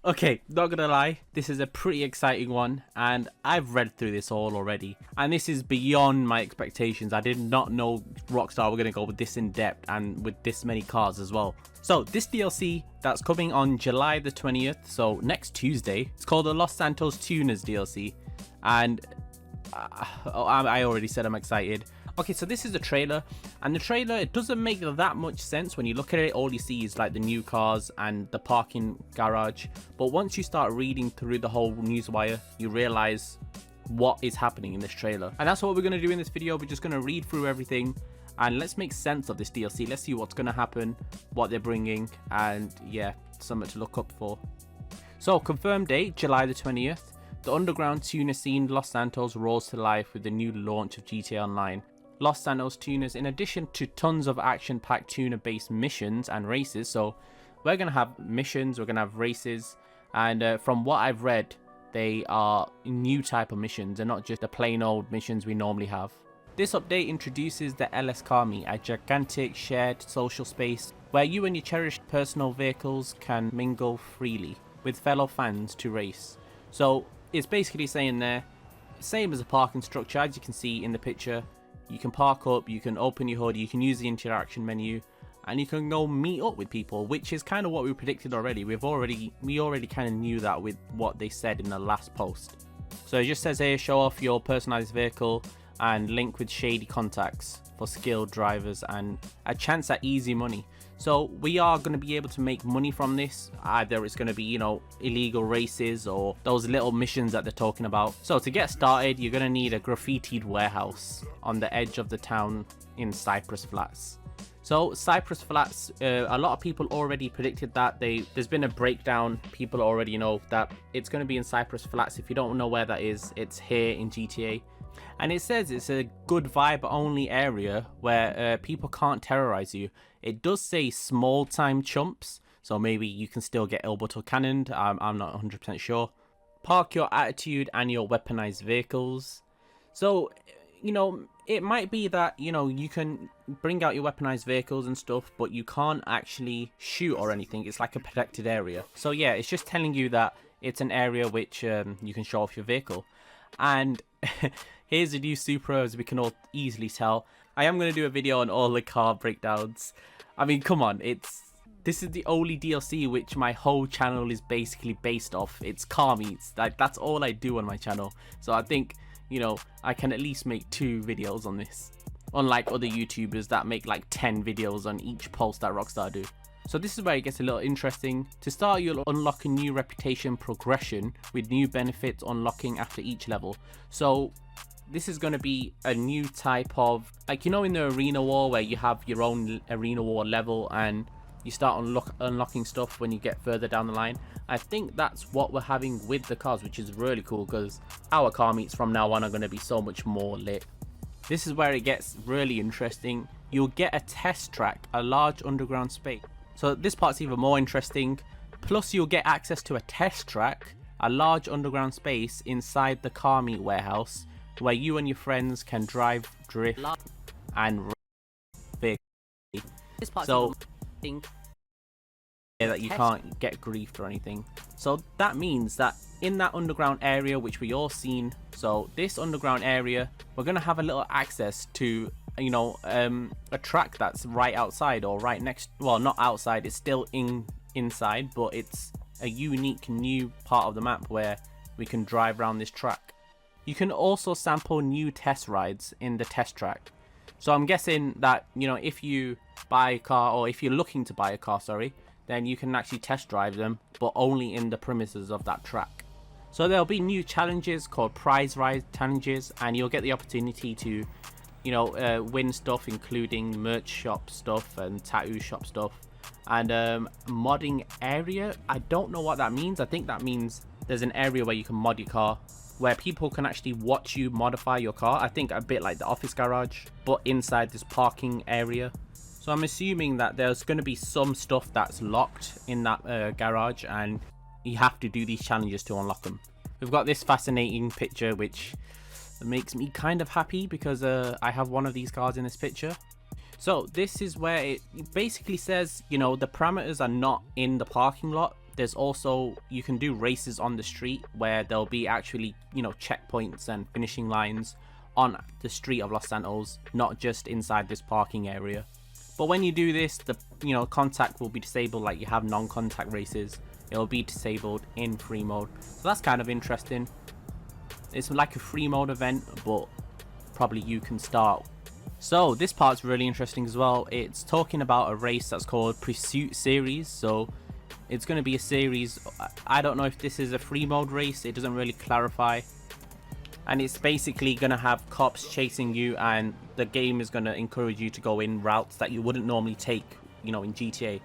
Okay, not gonna lie, this is a pretty exciting one, and I've read through this all already, and this is beyond my expectations. I did not know Rockstar were gonna go with this in depth and with this many cars as well. So this DLC that's coming on July the 20th, so next Tuesday, it's called the Los Santos Tuners DLC, and I already said I'm excited. Okay, so this is the trailer, and the trailer, it doesn't make that much sense. When you look at it, all you see is like the new cars and the parking garage, but once you start reading through the whole newswire, you realize what is happening in this trailer. And that's what we're going to do in this video. We're just going to read through everything and let's make sense of this DLC. Let's see what's going to happen, what they're bringing, and yeah, something to look up for. So confirmed date, July the 20th. The underground tuner scene Los Santos roars to life with the new launch of GTA Online. Los Santos Tuners, in addition to tons of action-packed tuner-based missions and races, so we're going to have missions, we're going to have races, and from what I've read, they are new type of missions. They're not just the plain old missions we normally have. This update introduces the LS Car Meet, a gigantic shared social space where you and your cherished personal vehicles can mingle freely with fellow fans to race. So it's basically saying there, same as a parking structure, as you can see in the picture. You can park up, you can open your hood, you can use the interaction menu, and you can go meet up with people, which is kind of what we predicted already. We already kind of knew that with what they said in the last post. So it just says here, show off your personalized vehicle and link with shady contacts for skilled drivers and a chance at easy money. So we are going to be able to make money from this. Either it's going to be, you know, illegal races or those little missions that they're talking about. So to get started, you're going to need a graffitied warehouse on the edge of the town in Cypress Flats. So Cypress Flats, a lot of people already predicted that. There's been a breakdown. People already know that it's going to be in Cypress Flats. If you don't know where that is, it's here in GTA. And it says it's a good vibe only area where people can't terrorize you. It does say small time chumps, so maybe you can still get elbowed or cannoned. I'm not 100% sure. Park your attitude and your weaponized vehicles. So, you know, it might be that, you know, you can bring out your weaponized vehicles and stuff, but you can't actually shoot or anything. It's like a protected area. So yeah, it's just telling you that it's an area which you can show off your vehicle. And here's a new Supra, as we can all easily tell. I am going to do a video on all the car breakdowns. I mean, come on, this is the only DLC which my whole channel is basically based off. It's car meets. That's all I do on my channel. So I think, you know, I can at least make 2 videos on this. Unlike other YouTubers that make like 10 videos on each post that Rockstar do. So this is where it gets a little interesting. To start, you'll unlock a new reputation progression with new benefits unlocking after each level. So this is going to be a new type of, like, you know, in the arena war where you have your own arena war level and you start unlocking stuff when you get further down the line. I think that's what we're having with the cars, which is really cool because our car meets from now on are going to be so much more lit. This is where it gets really interesting. You'll get a test track, a large underground space. So this part's even more interesting. Plus you'll get access to a test track, a large underground space inside the car meet warehouse where you and your friends can drive, drift, and race. So that you can't get griefed or anything. So that means that in that underground area, which we all seen, so this underground area, we're gonna have a little access to, you know, a track that's right outside or right next, well, not outside, it's still inside, but it's a unique new part of the map where we can drive around this track. You can also sample new test rides in the test track. So I'm guessing that, you know, if you buy a car, or if you're looking to buy a car, sorry, then you can actually test drive them, but only in the premises of that track. So there'll be new challenges called prize ride challenges, and you'll get the opportunity to, you know, win stuff, including merch shop stuff and tattoo shop stuff, and modding area. I don't know what that means. I think that means there's an area where you can mod your car, where people can actually watch you modify your car. I think a bit like the office garage, but inside this parking area. So I'm assuming that there's going to be some stuff that's locked in that garage, and you have to do these challenges to unlock them. We've got this fascinating picture which makes me kind of happy because I have one of these cars in this picture. So this is where it basically says, you know, the parameters are not in the parking lot, there's also, you can do races on the street where there'll be actually, you know, checkpoints and finishing lines on the street of Los Santos, not just inside this parking area. But when you do this, the, you know, contact will be disabled like you have non-contact races. It'll be disabled in free mode. So that's kind of interesting. It's like a free mode event, but probably you can start. So this part's really interesting as well. It's talking about a race that's called Pursuit Series. So it's going to be a series. I don't know if this is a free mode race. It doesn't really clarify. And it's basically going to have cops chasing you, and the game is going to encourage you to go in routes that you wouldn't normally take, you know, in GTA.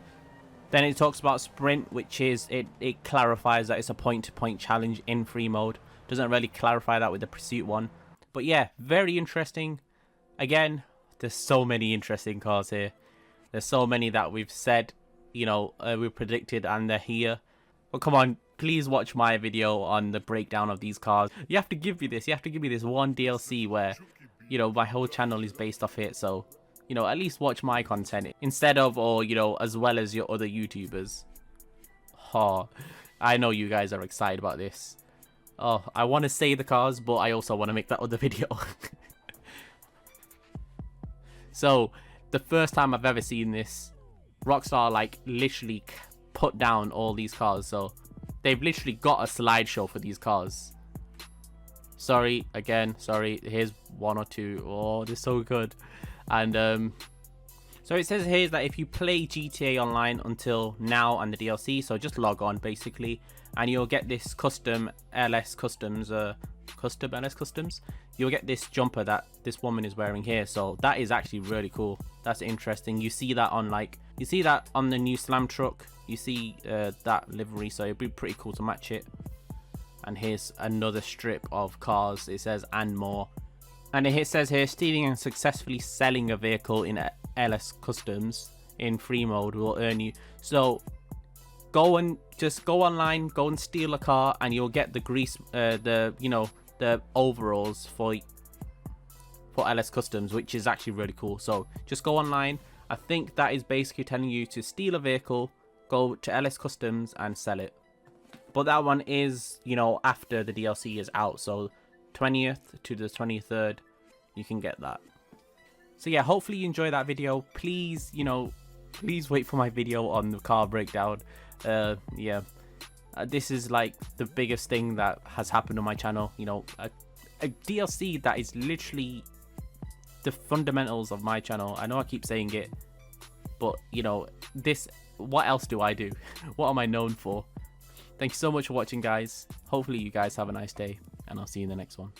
Then it talks about sprint, which is, it clarifies that it's a point-to-point challenge in free mode. Doesn't really clarify that with the Pursuit one. But yeah, very interesting. Again, there's so many interesting cars here. There's so many that we've said, you know, we've predicted, and they're here. But come on, please watch my video on the breakdown of these cars. You have to give me this. You have to give me this one DLC where, you know, my whole channel is based off it. So, you know, at least watch my content instead of, or, you know, as well as your other YouTubers. Oh, I know you guys are excited about this. Oh, I want to say the cars, but I also want to make that other video. So, the first time I've ever seen this, Rockstar, like, literally put down all these cars. So, they've literally got a slideshow for these cars. Sorry, again, sorry. Here's one or two. Oh, they're so good. And, so it says here that if you play GTA Online until now and the DLC, so just log on, basically, and you'll get this custom LS Customs, custom LS Customs. You'll get this jumper that this woman is wearing here. So that is actually really cool. That's interesting. You see that on, like, you see that on the new Slam truck. You see that livery, so it'd be pretty cool to match it. And here's another strip of cars. It says and more. And it says here, stealing and successfully selling a vehicle in LS Customs in free mode will earn you. So go and just go online, go and steal a car, and you'll get the grease, you know, the overalls for LS Customs, which is actually really cool. So just go online. I think that is basically telling you to steal a vehicle, go to LS Customs and sell it. But that one is, you know, after the DLC is out. So 20th to the 23rd, you can get that. So yeah, hopefully you enjoy that video. Please, you know, please wait for my video on the car breakdown. Yeah, this is like the biggest thing that has happened on my channel. You know, a DLC that is literally the fundamentals of my channel. I know I keep saying it, but you know, this, what else do I do? What am I known for? Thank you so much for watching, guys. Hopefully you guys have a nice day, and I'll see you in the next one.